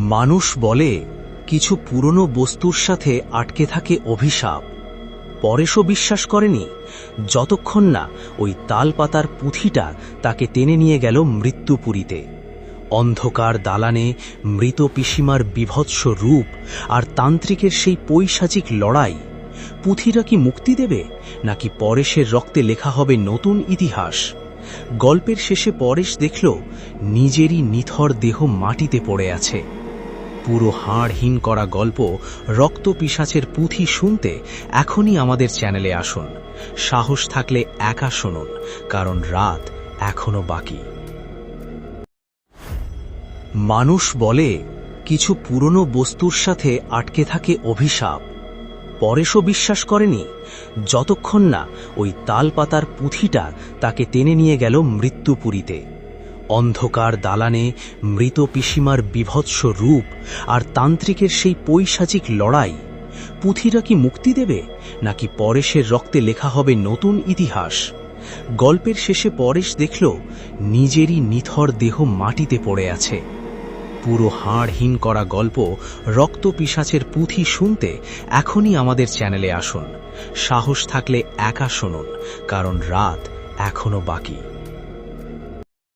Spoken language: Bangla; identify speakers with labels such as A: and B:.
A: মানুষ বলে কিছু পুরনো বস্তুর সাথে আটকে থাকে অভিশাপ। পরেশও বিশ্বাস করেনি যতক্ষণ না ওই তালপাতার পুঁথিটা তাকে টেনে নিয়ে গেল মৃত্যুপুরীতে। অন্ধকার দালানে মৃত পিসিমার বিভৎস রূপ আর তান্ত্রিকের সেই পৈশাচিক লড়াই। পুঁথিটা কি মুক্তি দেবে, নাকি পরেশের রক্তে লেখা হবে নতুন ইতিহাস? গল্পের শেষে পরেশ দেখল নিজেরই নিথর দেহ মাটিতে পড়ে আছে। পুরো হাড়হীন করা গল্প রক্ত পিশাচের পুঁথি শুনতে এখনই আমাদের চ্যানেলে আসুন। সাহস থাকলে একা শুনুন, কারণ রাত এখনো বাকি। মানুষ বলে কিছু পুরনো বস্তুর সাথে আটকে থাকে অভিশাপ। পরেশও বিশ্বাস করেনি যতক্ষণ না ওই তালপাতার পুঁথিটা তাকে টেনে নিয়ে গেল মৃত্যুপুরীতে। অন্ধকার দালানে মৃত পিসিমার বিভৎস রূপ আর তান্ত্রিকের সেই পৈশাচিক লড়াই। পুঁথিটা কি মুক্তি দেবে, নাকি পরেশের রক্তে লেখা হবে নতুন ইতিহাস? গল্পের শেষে পরেশ দেখল নিজেরই নিথর দেহ মাটিতে পড়ে আছে। পুরো হাড়হীন করা গল্প রক্ত পিশাচের পুঁথি শুনতে এখনই আমাদের চ্যানেলে আসুন। সাহস থাকলে একা শুনুন, কারণ রাত এখনো বাকি।